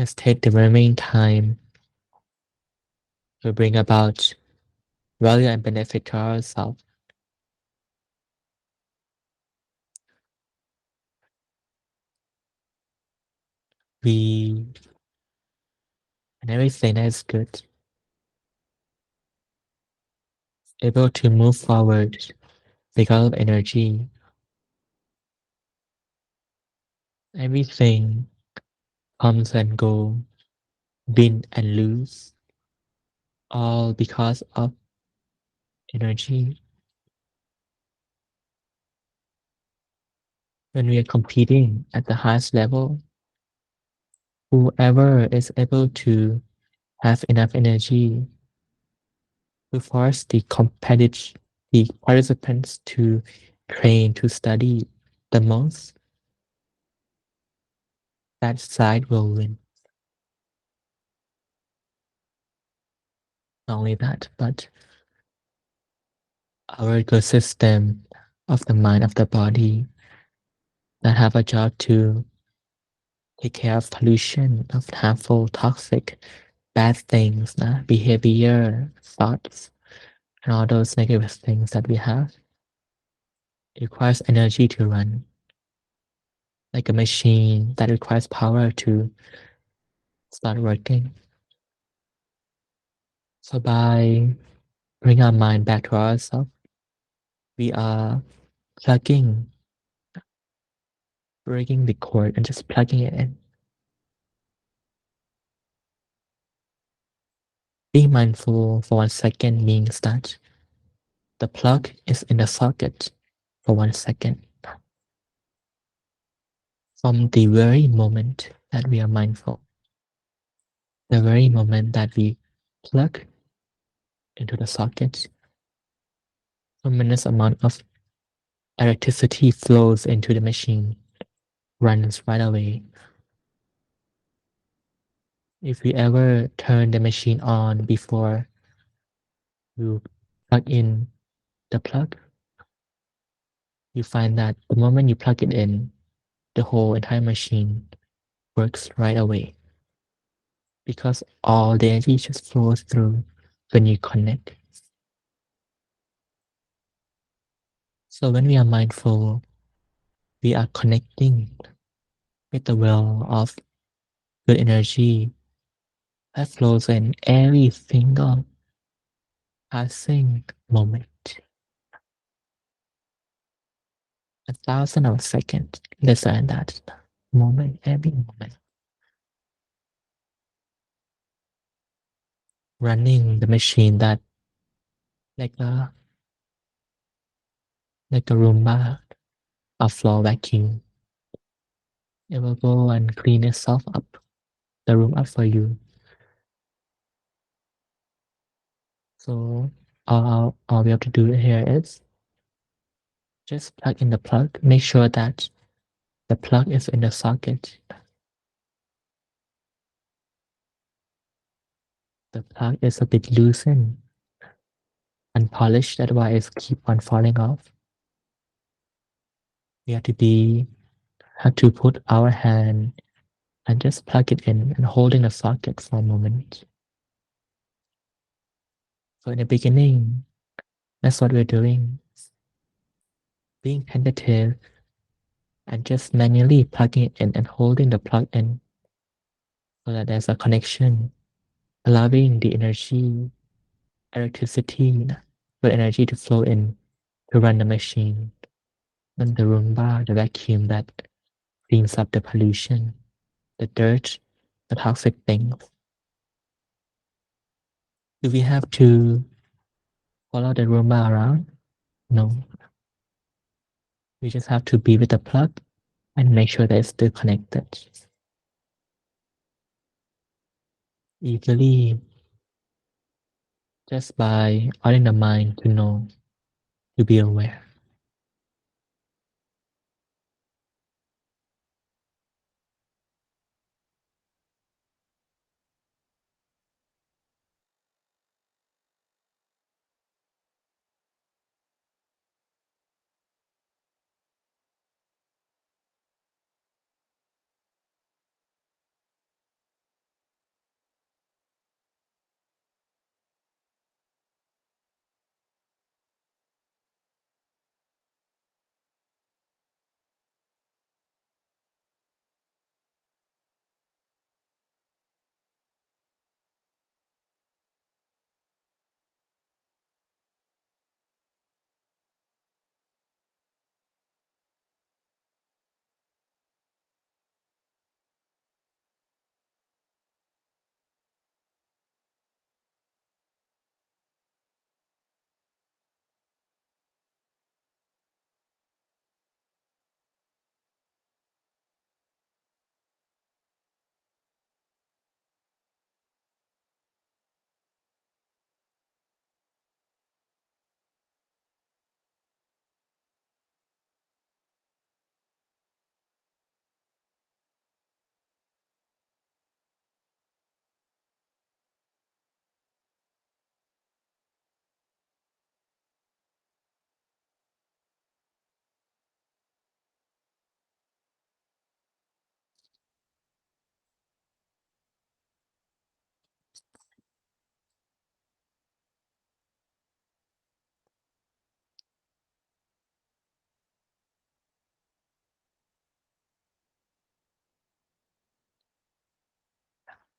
Let's take the remaining time to bring about value and benefit to ourselves. We and everything that is good, able to move forward because of energy. Everything comes and go, win and lose, all because of energy. When we are competing at the highest level, whoever is able to have enough energy to force the participants to train to study the most, that side will win. Not only that, but our ecosystem of the mind, of the body, that have a job to take care of pollution, of harmful, toxic, bad things, behavior, thoughts, and all those negative things that we have. It requires energy to run, like a machine that requires power to start working. So by bringing our mind back to ourselves, we are plugging, breaking the cord and just plugging it in. Being mindful for 1 second means that the plug is in the socket for 1 second. From the very moment that we are mindful, the very moment that we plug into the socket, tremendous amount of electricity flows into the machine, runs right away. If we ever turn the machine on before you plug in the plug, you find that the moment you plug it in, the whole entire machine works right away because all the energy just flows through when you connect. So when we are mindful, we are connecting with the well of good energy that flows in every single passing moment. 1,000 of seconds, less than that moment, every moment. Running the machine that like a Roomba, a floor vacuum. It will go and clean itself up, the room up for you. So all we have to do here is just plug in the plug. Make sure that the plug is in the socket. The plug is a bit loosened, unpolished, that's why it keep on falling off. We have to put our hand and just plug it in and hold in the socket for a moment. So in the beginning, that's what we're doing. Being tentative and just manually plugging it in and holding the plug in so that there's a connection, allowing the electricity, for energy to flow in to run the machine, and the Roomba, the vacuum that cleans up the pollution, the dirt, the toxic things. Do we have to follow the Roomba around? No. We just have to be with the plug and make sure that it's still connected. Easily, just by allowing the mind to know, to be aware.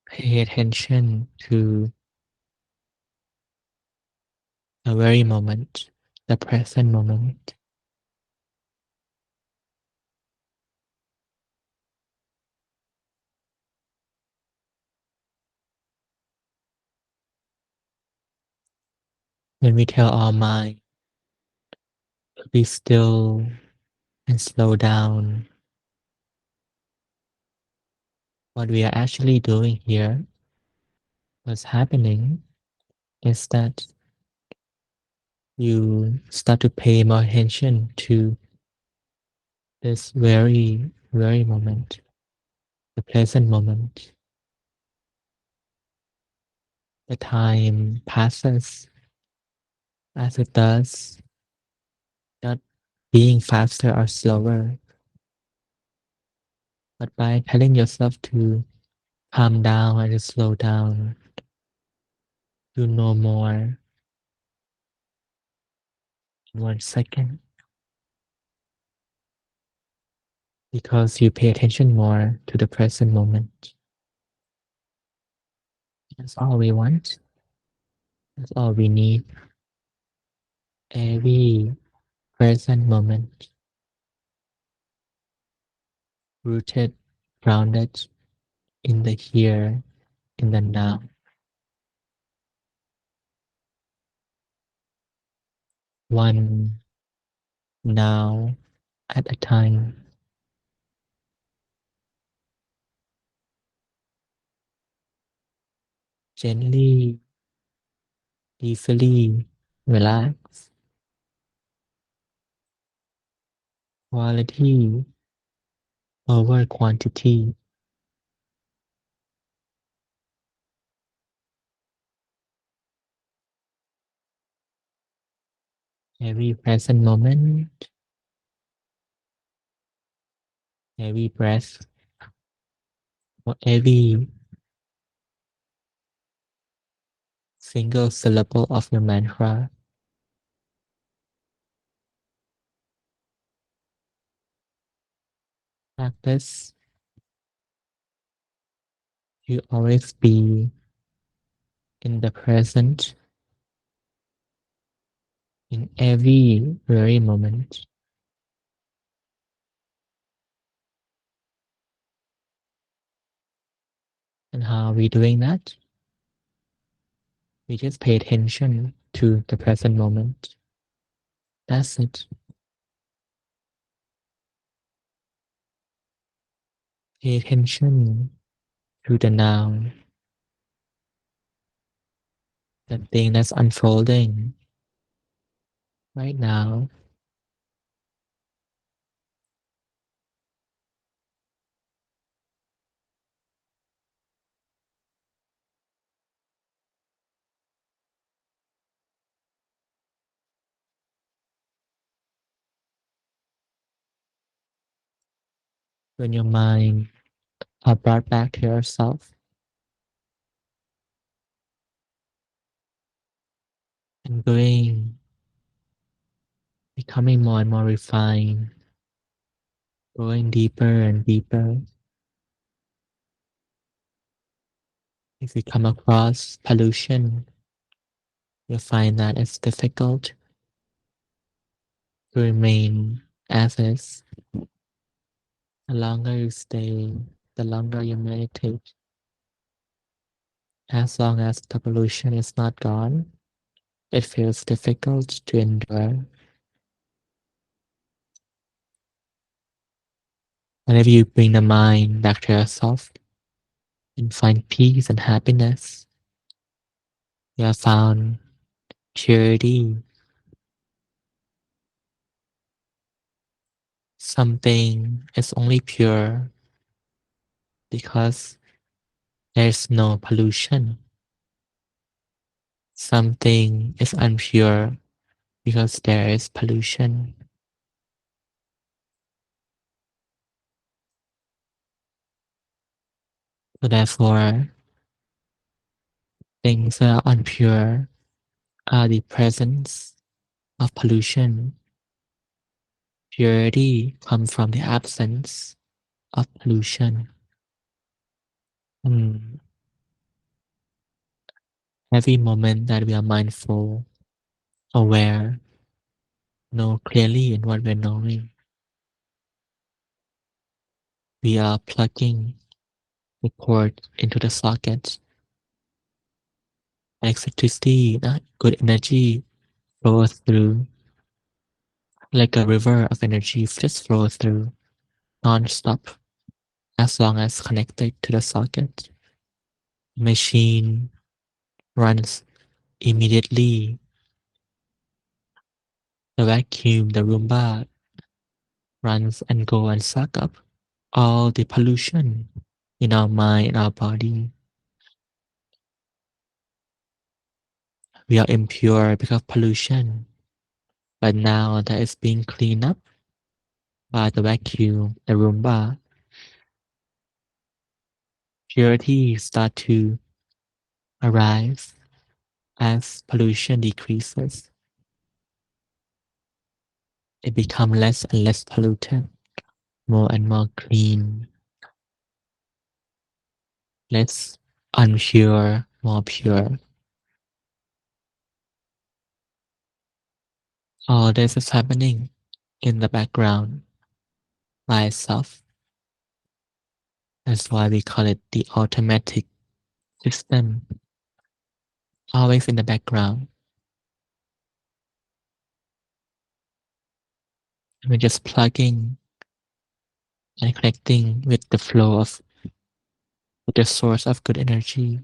Pay attention to the very moment, the present moment. When we tell our mind to be still and slow down, what we are actually doing here, what's happening, is that you start to pay more attention to this very moment, the present moment. The time passes as it does, not being faster or slower, but by telling yourself to calm down and to slow down, you know more in 1 second because you pay attention more to the present moment. That's all we want. That's all we need. Every present moment, rooted, grounded in the here, in the now. One now at a time. Gently, easily relax. Quality over quantity. Every present moment, every breath, or every single syllable of your mantra. Practice, you always be in the present in every very moment. And how are we doing that? We just pay attention to the present moment. That's it. Pay attention to the now, the thing that's unfolding right now. When your mind are brought back to yourself and becoming more and more refined, going deeper and deeper. If you come across pollution, you'll find that it's difficult to remain as is. The longer you stay, the longer you meditate, as long as the pollution is not gone, it feels difficult to endure. Whenever you bring the mind back to yourself and find peace and happiness, you have found purity, something is only pure because there's no pollution. Something is unpure because there is pollution. So therefore, things that are unpure are the presence of pollution. Purity comes from the absence of pollution. Hmm. Every moment that we are mindful, aware, know clearly in what we're knowing, we are plugging the cord into the socket. Electricity, good energy flows through like a river of energy just flows through non-stop as long as connected to the socket. Machine runs immediately. The vacuum, the Roomba runs and go and suck up all the pollution in our mind, in our body. We are impure because of pollution, but now that is being cleaned up by the vacuum, the Roomba, purity start to arise as pollution decreases. It becomes less and less polluted, more and more clean, less unpure, more pure. All this is happening in the background by itself. That's why we call it the automatic system, always in the background. We're just plugging and connecting with the flow of with the source of good energy.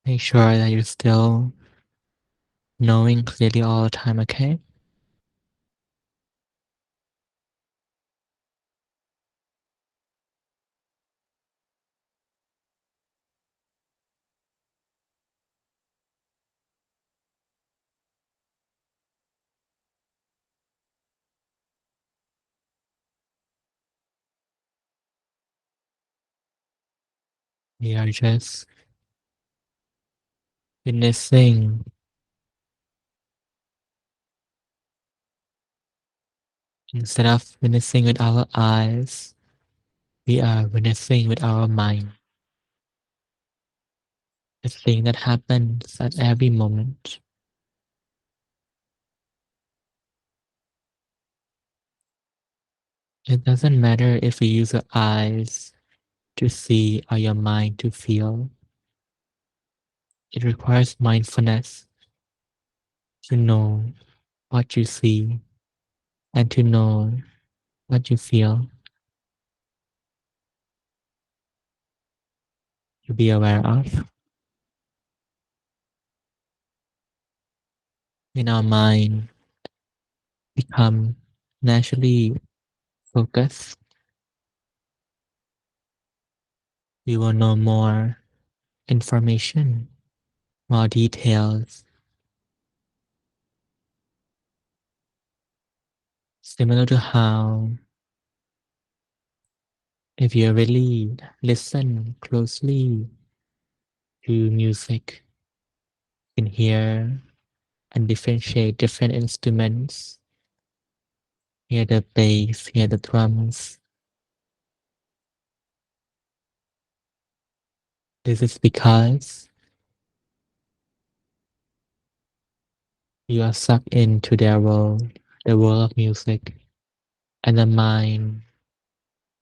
Make sure that you're still knowing clearly all the time, okay? We are just witnessing instead of witnessing with our eyes, we are witnessing with our mind. The thing that happens at every moment. It doesn't matter if you use your eyes to see or your mind to feel. It requires mindfulness to know what you see and to know what you feel, to be aware of. When our mind become naturally focused, we will know more information, more details, similar to how if you really listen closely to music, you can hear and differentiate different instruments, hear the bass, hear the drums. This is because you are sucked into their world, the world of music, and the mind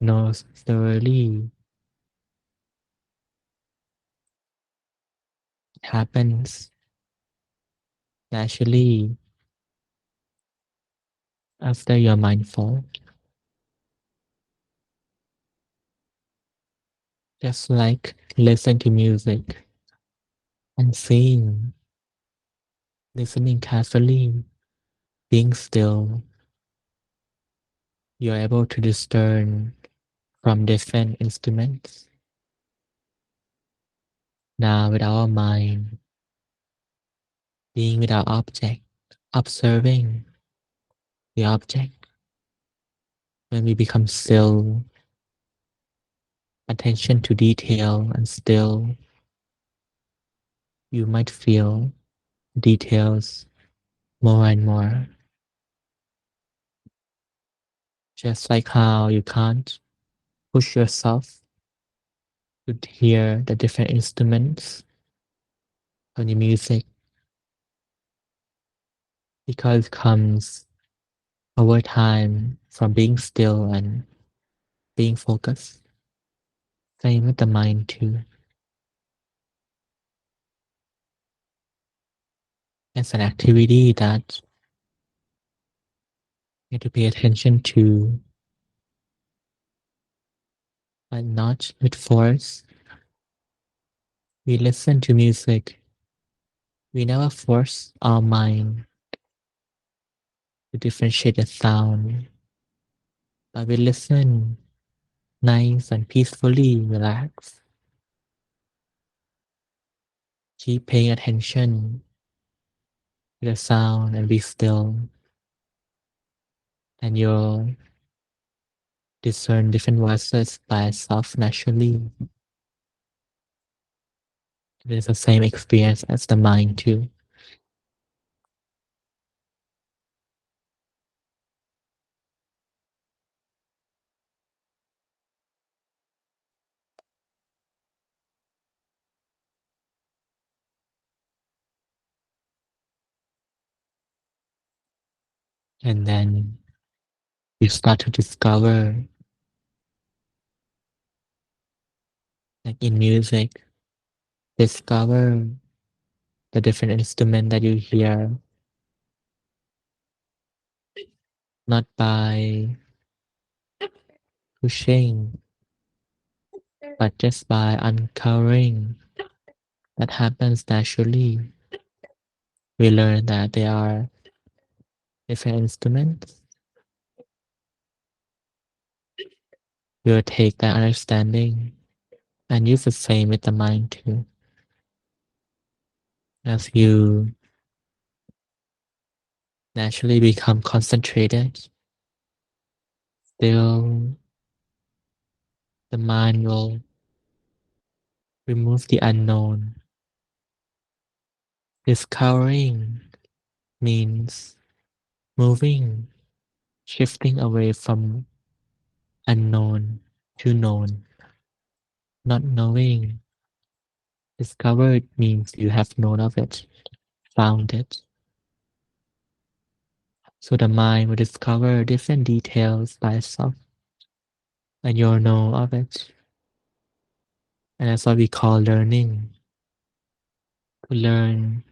knows thoroughly it happens naturally after you're mindful. Just like listen to music and sing, listening carefully, being still, you're able to discern from different instruments. Now with our mind, being with our object, observing the object, when we become still, attention to detail and still, you might feel details more and more. Just like how you can't push yourself to hear the different instruments on the music because it comes over time from being still and being focused. Same with the mind too. It's an activity that you have to pay attention to, but not with force. We listen to music. We never force our mind to differentiate the sound, but we listen nice and peacefully relax. Keep paying attention to the sound and be still, and you'll discern different voices by itself naturally. It is the same experience as the mind too. And then you start to discover, like in music, discover the different instrument that you hear, not by pushing, but just by uncovering that happens naturally. We learn that there are different instruments. We will take that understanding and use the same with the mind too. As you naturally become concentrated, still the mind will remove the unknown. Discovering means moving, shifting away from unknown to known. Not knowing, discovered means you have known of it, found it. So the mind will discover different details by itself, and you'll know of it. And that's what we call learning. To learn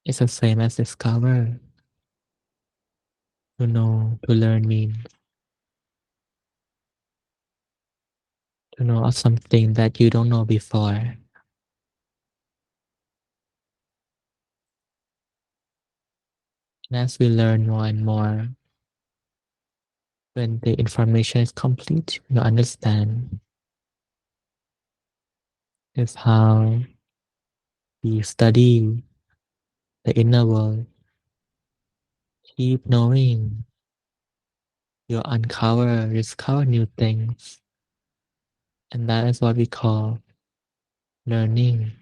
is the same as discover. To know, to learn means to know of something that you don't know before. And as we learn more and more, when the information is complete, you understand is how we study the inner world. Keep knowing, you uncover, discover new things. And that is what we call learning.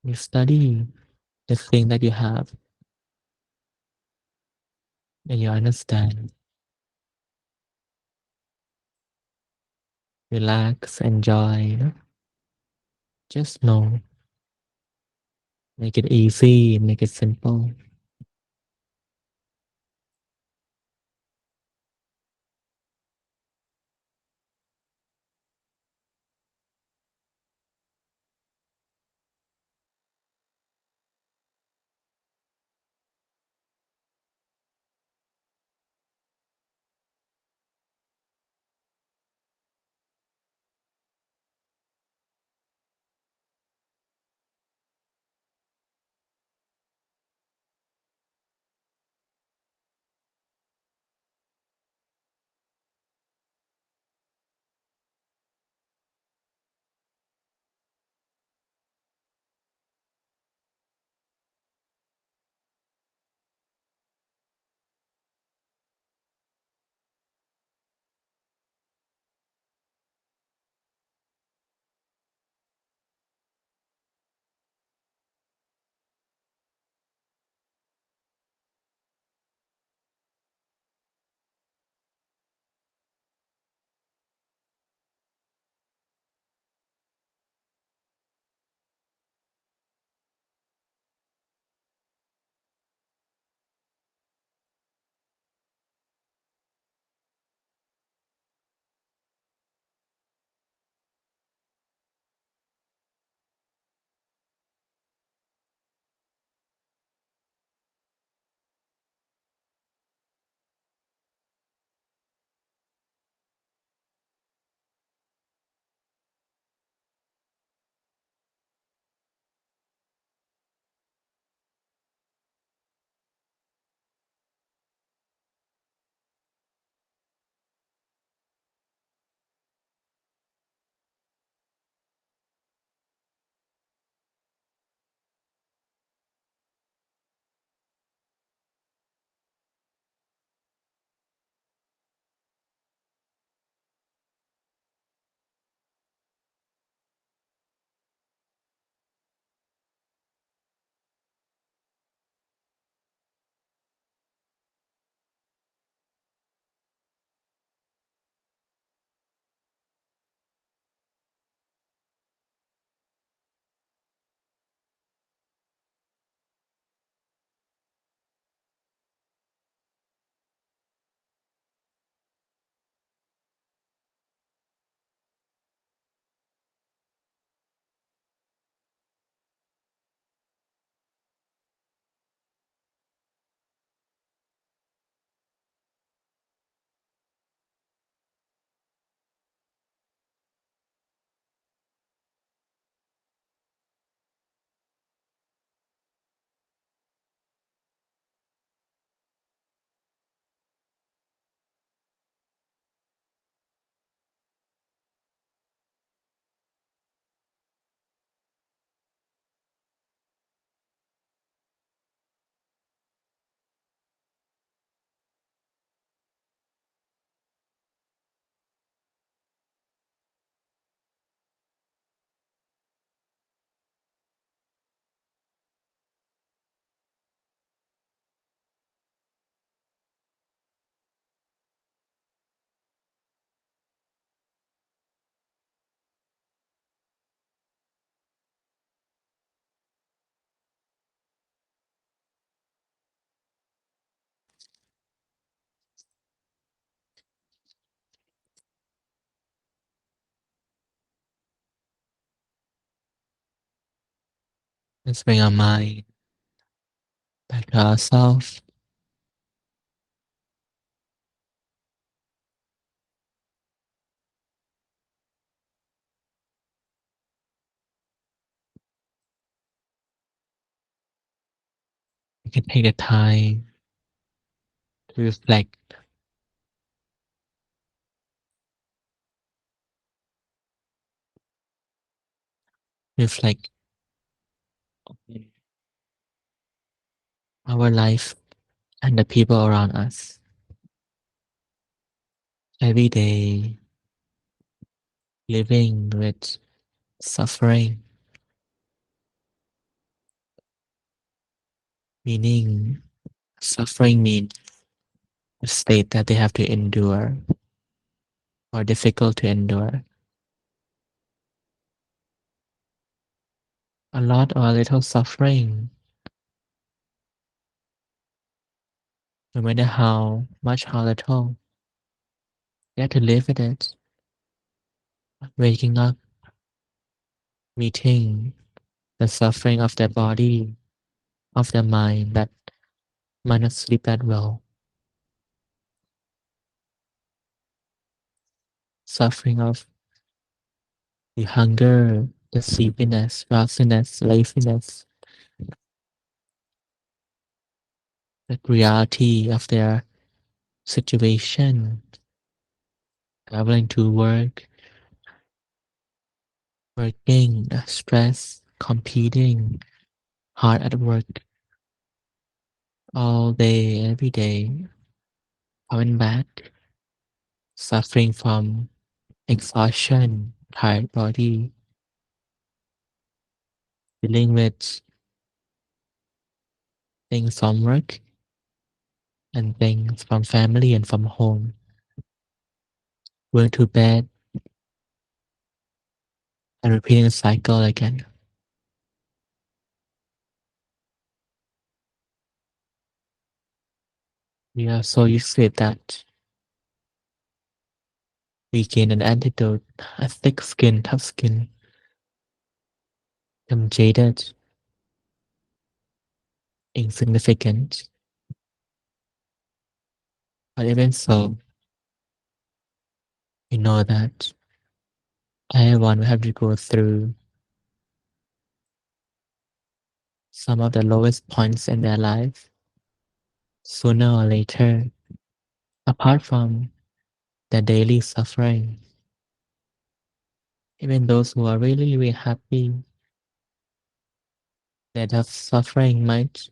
You study the thing that you have and you understand. Relax, enjoy, just know. Make it easy, make it simple. Let's bring our mind back to ourselves. You can take the time to reflect, reflect on our life and the people around us. Every day, living with suffering, meaning suffering means a state that they have to endure or difficult to endure. A lot or a little suffering, no matter how much, how little, you have to live with it. Waking up, meeting the suffering of their body, of their mind that might not sleep that well. Suffering of the hunger, the sleepiness, drowsiness, laziness, the reality of their situation, traveling to work, working, stress, competing, hard at work, all day, every day, coming back, suffering from exhaustion, tired body, dealing with things from work and things from family and from home, going to bed and repeating the cycle again. We are so used to it that we gain an antidote, a thick skin, tough skin, become jaded, insignificant. But even so, we know that everyone will have to go through some of the lowest points in their life sooner or later, apart from their daily suffering. Even those who are really, really happy, their tough suffering might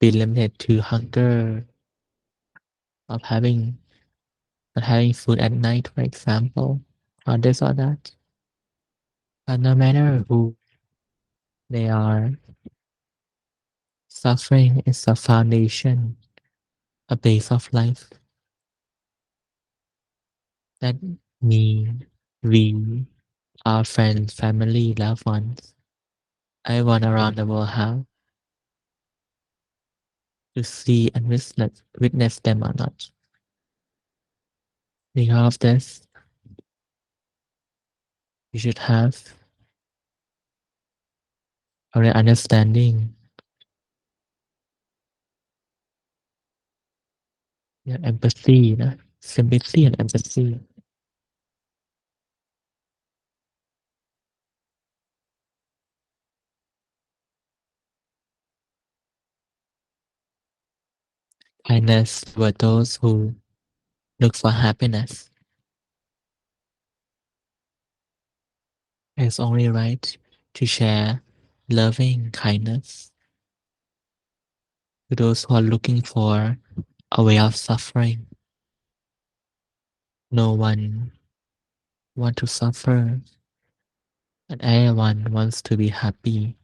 be limited to hunger of not having food at night, for example, or this or that. But no matter who they are, suffering is a foundation, a base of life that me, we, our friends, family, loved ones, everyone around the world have to see and witness them or not. Because of this, you should have a real understanding, empathy, sympathy and empathy, kindness toward those who look for happiness. It's only right to share loving kindness to those who are looking for a way of suffering. No one wants to suffer, and everyone wants to be happy.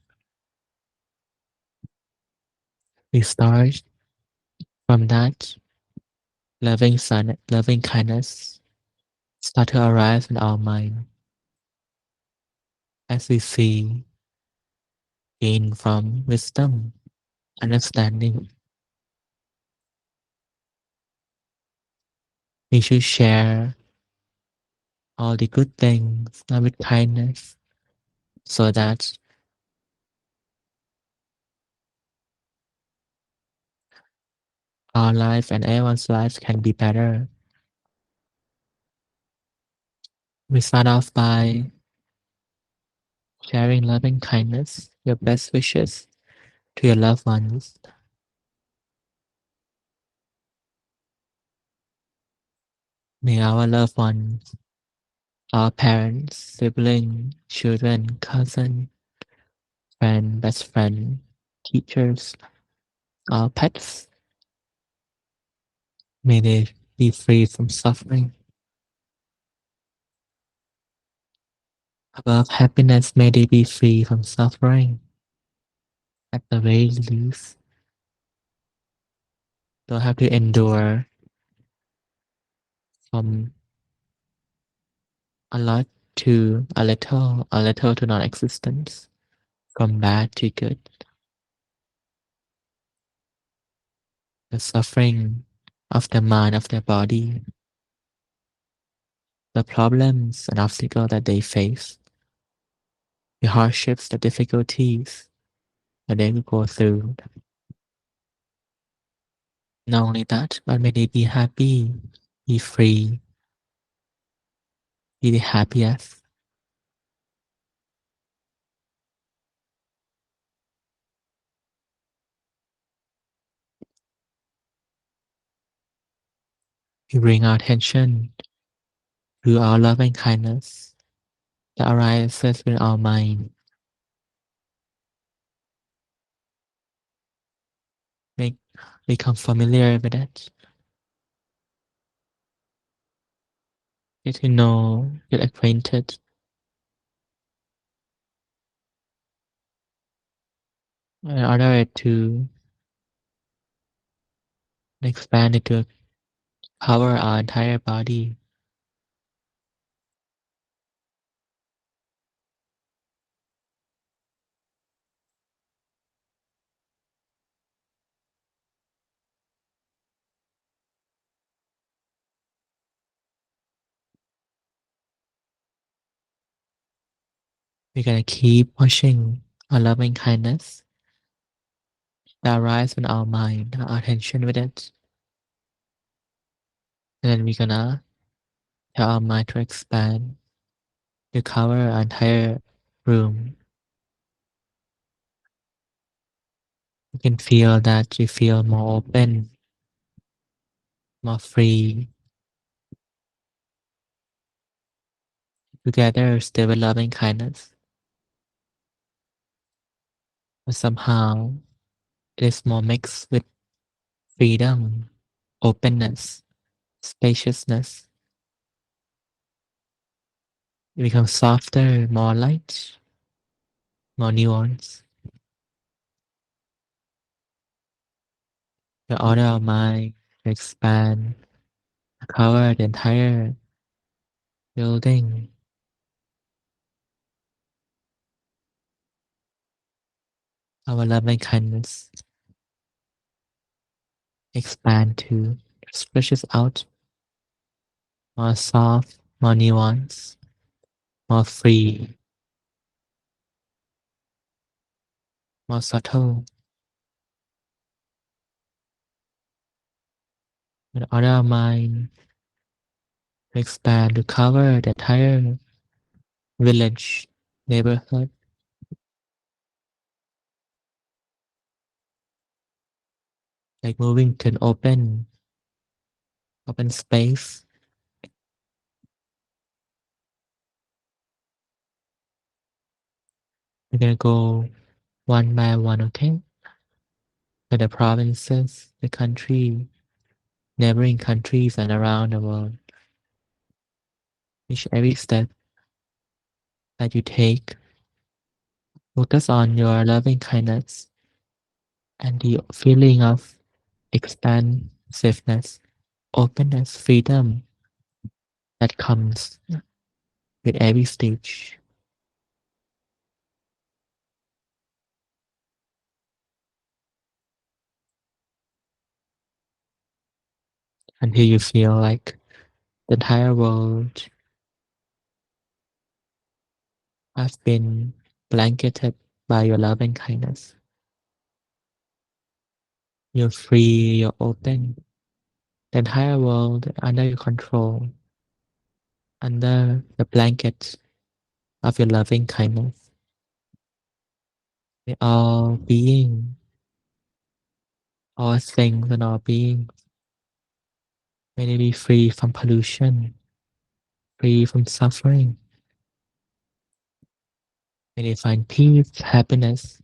We start from that loving kindness start to arise in our mind as we see gain from wisdom, understanding. We should share all the good things with kindness so that Our life and everyone's life can be better. We start off by sharing loving kindness, your best wishes to your loved ones. May our loved ones, our parents, siblings, children, cousin, friend, best friend, teachers, our pets, may they be free from suffering. Above happiness, may they be free from suffering. At the very least, don't have to endure from a lot to a little to non-existence, from bad to good. The suffering of the mind, of their body, the problems and obstacles that they face, the hardships, the difficulties that they will go through. Not only that, but may they be happy, be free, be the happiest. We bring our attention to our loving kindness that arises in our mind. Make become familiar with it. Get to know, get acquainted, in order to expand it to cover our entire body. We're gonna keep pushing our loving kindness that arises in our mind, our attention with it. And then we're gonna tell our mind to expand, to cover our entire room. You can feel that you feel more open, more free. Together, still with loving kindness. But somehow, it is more mixed with freedom, openness, spaciousness. It becomes softer, more light, more nuanced. The order of mind to expand, cover the entire building. Our loving kindness expand to stretches out, more soft, more nuanced, more free, more subtle. The order of mind to expand to cover the entire village, neighborhood, like moving to an open space. We're gonna go one by one, okay? To the provinces, the country, neighboring countries, and around the world. Each every step that you take, focus on your loving kindness and the feeling of expansiveness, openness, freedom that comes with every stage until you feel like the entire world has been blanketed by your loving kindness. You're free, you're open. The entire world under your control, under the blanket of your loving kindness. May all being, all things and all beings, may they be free from pollution, free from suffering. May they find peace, happiness.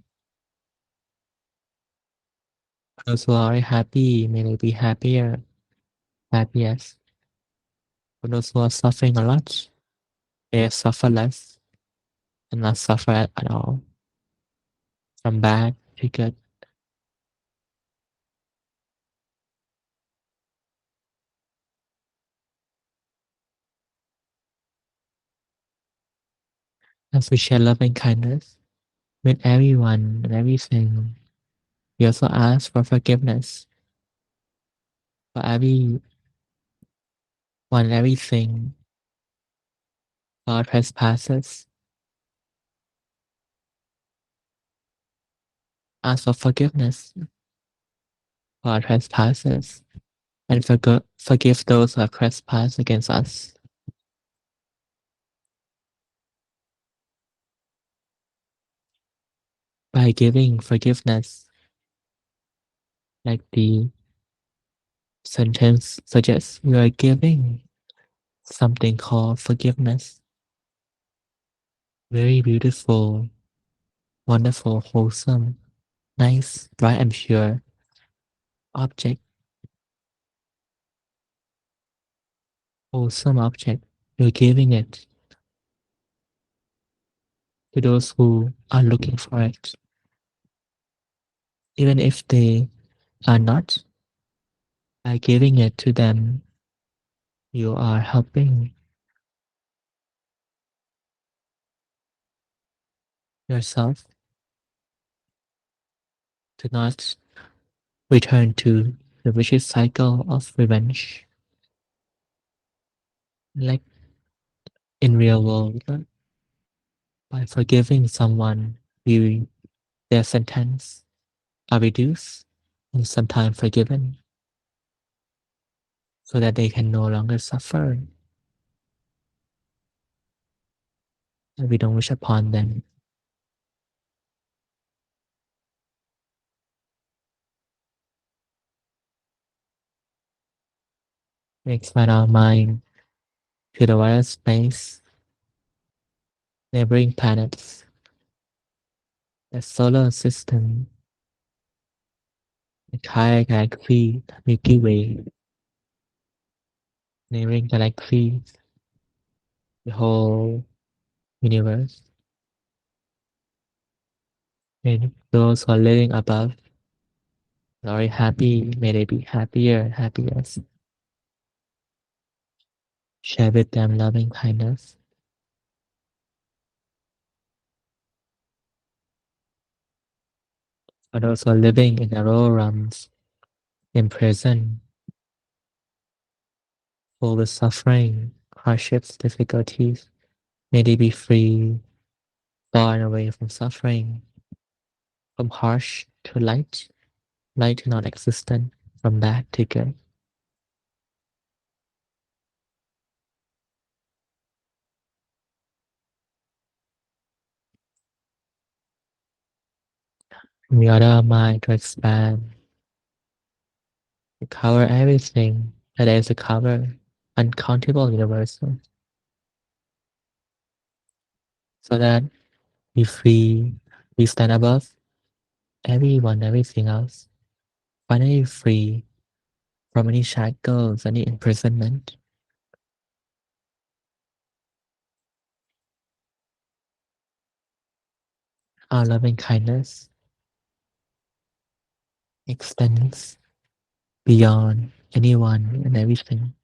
Those who are happy, may they be happier, happiest. For those who are suffering a lot, they suffer less and not suffer at all. From bad to good. As we share love and kindness with everyone and everything, we also ask for forgiveness for everyone and everything, for our trespasses. Ask for forgiveness for our trespasses and forgive those who have trespassed against us. By giving forgiveness, like the sentence suggests, we are giving something called forgiveness. Very beautiful, wonderful, wholesome, nice, bright and pure object, wholesome object. You're giving it to those who are looking for it. Even if they are not, by giving it to them, you are helping yourself to not return to the vicious cycle of revenge. Like in real world, by forgiving someone, we, their sentence are reduced and sometimes forgiven so that they can no longer suffer and we don't wish upon them. We expand our mind to the wider space, neighboring planets, the solar system, the entire galaxy, the Milky Way, neighboring galaxies, the whole universe. And those who are living above are very happy, may they be happier and happiest. Share with them loving kindness. For those who are living in the lower realms, in prison, full with suffering, hardships, difficulties, may they be free, far and away from suffering, from harsh to light, light to non-existent, from bad to good. We order our mind to expand, to cover everything that is to cover, uncountable universal, so that we free, we stand above everyone, everything else, finally free from any shackles, any imprisonment. Our loving kindness extends beyond anyone and everything.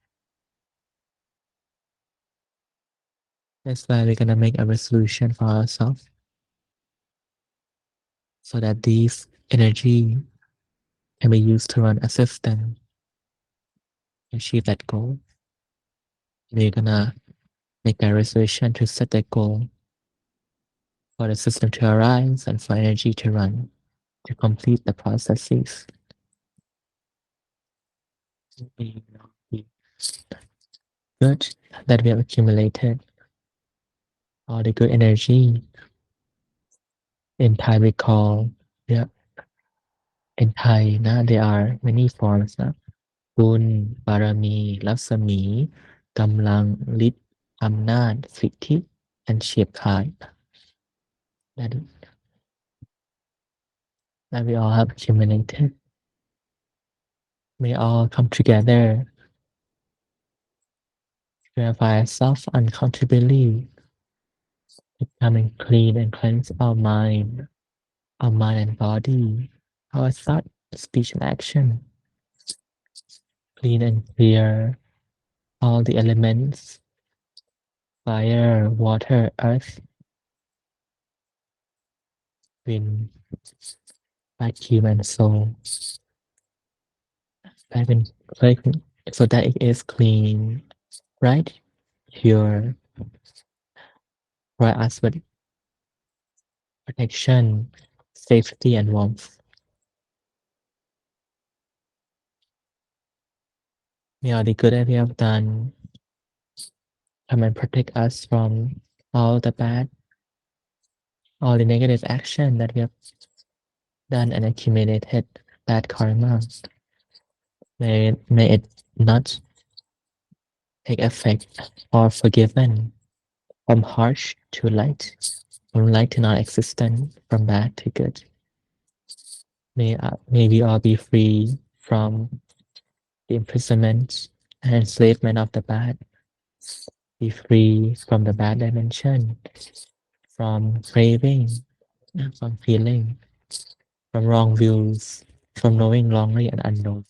That's why we're gonna make a resolution for ourselves so that these energy can be used to run a system to achieve that goal. We're gonna make a resolution to set that goal for the system to arise and for energy to run to complete the processes. may not be good that we have accumulated, all the good energy. In Thai we call, yeah, in Thai, there are many forms. บุญบารมีรัศมีกำลังฤทธิ์อำนาจสิทธิ and เฉียบขาด that, that we all have accumulated may all come together to purify ourselves uncomfortably, becoming clean and cleanse our mind and body, our thought, speech and action, clean and clear all the elements, fire, water, earth, wind, vacuum and soul. I've been clicking so that it is clean, right? Pure, provide us with protection, safety, and warmth. May all the good that we have done come and protect us from all the bad, all the negative action that we have done and accumulated bad karma. May it not take effect or forgiven from harsh to light, from light to non-existent, from bad to good. May we all be free from the imprisonment and enslavement of the bad, be free from the bad dimension, from craving, from feeling, from wrong views, from knowing wrongly and unknown.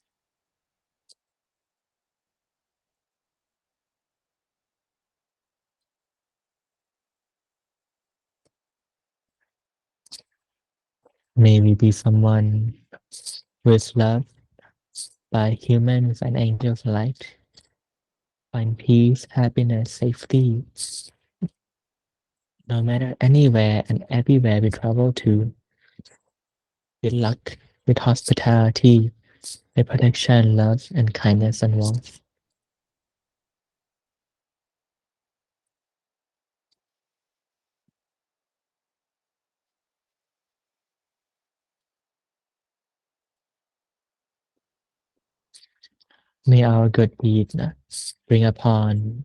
May we be someone who is loved by humans and angels alike, find peace, happiness, safety, no matter anywhere and everywhere we travel to, with luck, with hospitality, with protection, love, and kindness and warmth. May our good deeds bring upon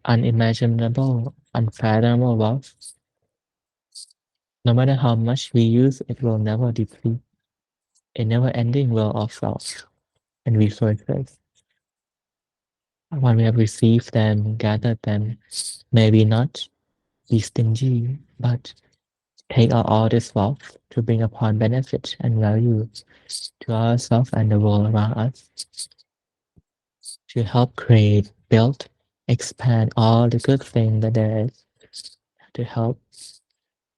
unimaginable, unfathomable wealth. No matter how much we use, it will never deplete. A never-ending well of wealth and resources. When we have received them, gathered them, may we not be stingy, but take out all this wealth to bring upon benefit and value to ourselves and the world around us, to help create, build, expand all the good things that there is, to help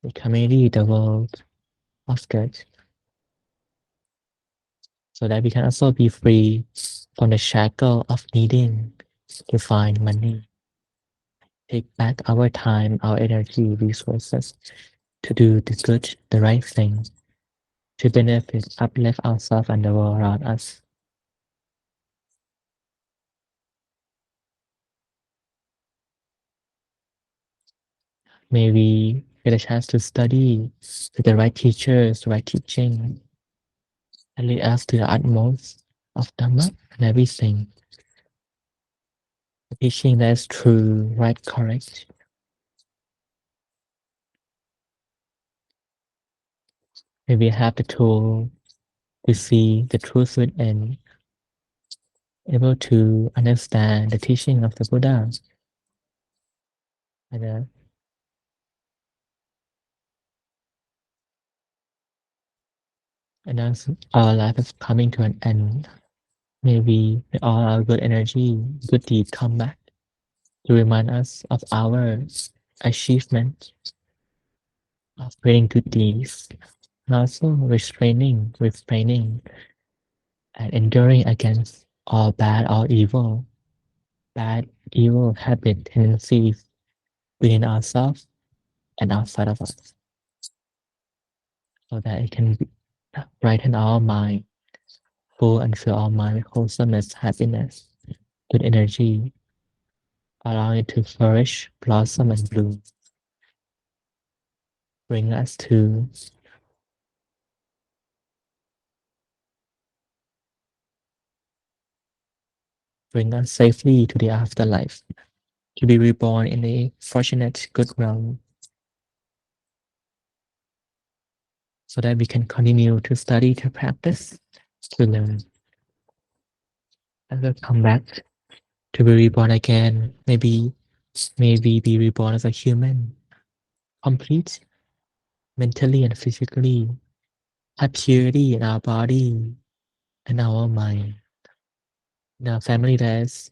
the community, the world of good, so that we can also be free from the shackle of needing to find money. Take back our time, our energy, resources to do the good, the right thing, to benefit, uplift ourselves and the world around us. May we get a chance to study with the right teachers, the right teaching, and lead us to the utmost of Dhamma and everything. The teaching that is true, right, correct. May we have the tool to see the truth within, able to understand the teaching of the Buddha, and as our life is coming to an end, may all our good energy, good deeds come back to remind us of our achievement of creating good deeds, and also refraining, and enduring against all bad, all evil habit tendencies within ourselves and outside of us, so that it can brighten our mind full and fill our mind with wholesomeness, happiness, good energy, allowing it to flourish, blossom, and bloom. Bring us safely to the afterlife, to be reborn in a fortunate good realm, so that we can continue to study, to practice, to learn, and we'll come back to be reborn again. Maybe be reborn as a human, complete mentally and physically, have purity in our body and our mind, in our family that's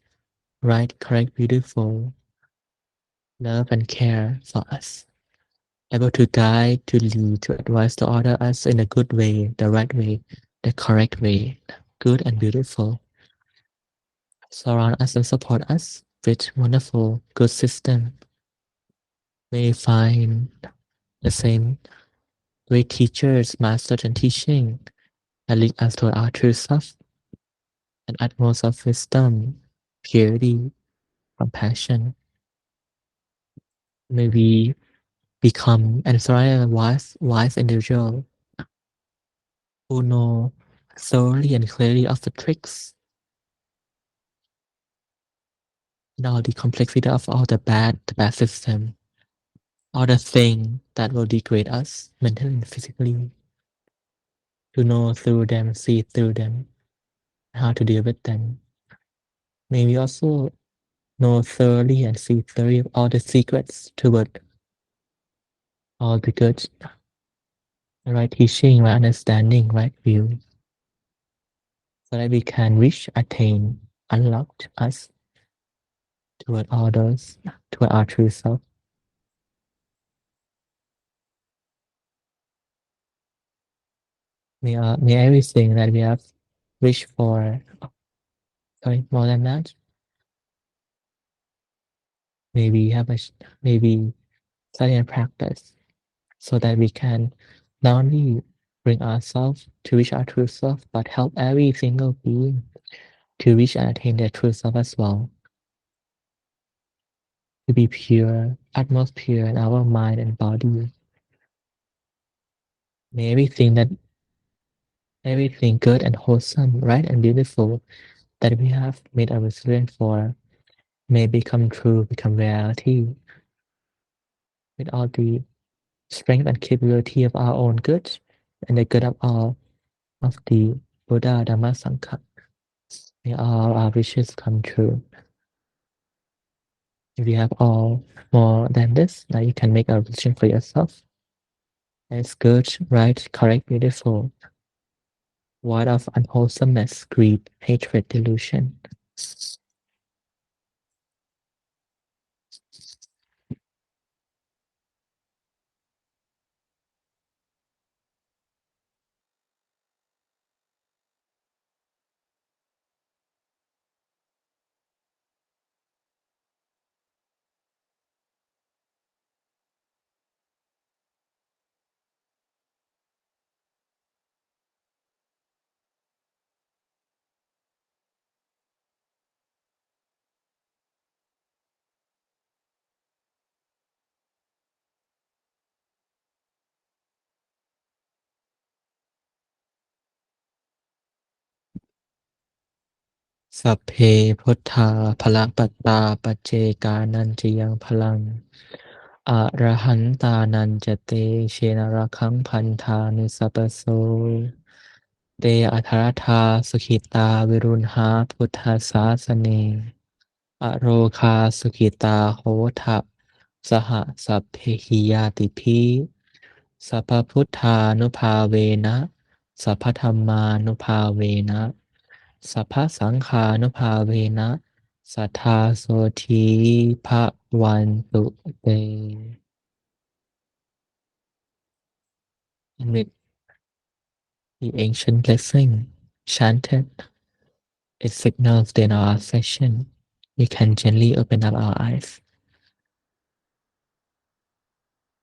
right, correct, beautiful, love and care for us, able to guide, to lead, to advise, to order us in a good way, the right way, the correct way, good and beautiful. Surround us and support us with wonderful, good system. May we find the same great teachers, masters, and teaching that lead us to our true self and utmost of wisdom, purity, compassion. May we become and thrive a wise individual who know thoroughly and clearly of the tricks and all the complexity of all the bad system, all the thing that will degrade us mentally and physically. To know through them, see through them, how to deal with them. May we also know thoroughly and see thoroughly all the secrets toward all the good, the right teaching, right understanding, right view, so that we can reach, attain, unlock us toward all those, toward our true self. May everything that we have wished for, more than that, maybe maybe study and practice, so that we can not only bring ourselves to reach our true self, but help every single being to reach and attain their true self as well. To be pure, utmost pure in our mind and body. May everything good and wholesome, right and beautiful that we have made a resolution for may become true, become reality, with all the strength and capability of our own good and the good of all of the Buddha, Dhamma, Sangha. May all our wishes come true. If you have all more than this, now you can make a decision for yourself. It's good, right, correct, beautiful. Void of unwholesomeness, greed, hatred, delusion. สัพเพพุทธาภละปัตตาปัจเจกานันจะยังพลังอะระหันตานันจะเตเชนระคังพันธานุสัพพโสเตอัทรธาสุขิตาวิรุณหาพุทธศาสเนอโรคาสุขิตาโหทะสหสัพเพหิยาติภิสัพพพุทธานุภาเวนะสัพพธัมมานุภาเวนะสัพพสังฆานุภาเวนะสัทธาโสธีภะวันตุเต And with the ancient blessing chanted, it signals the end of our session. We can gently open up our eyes.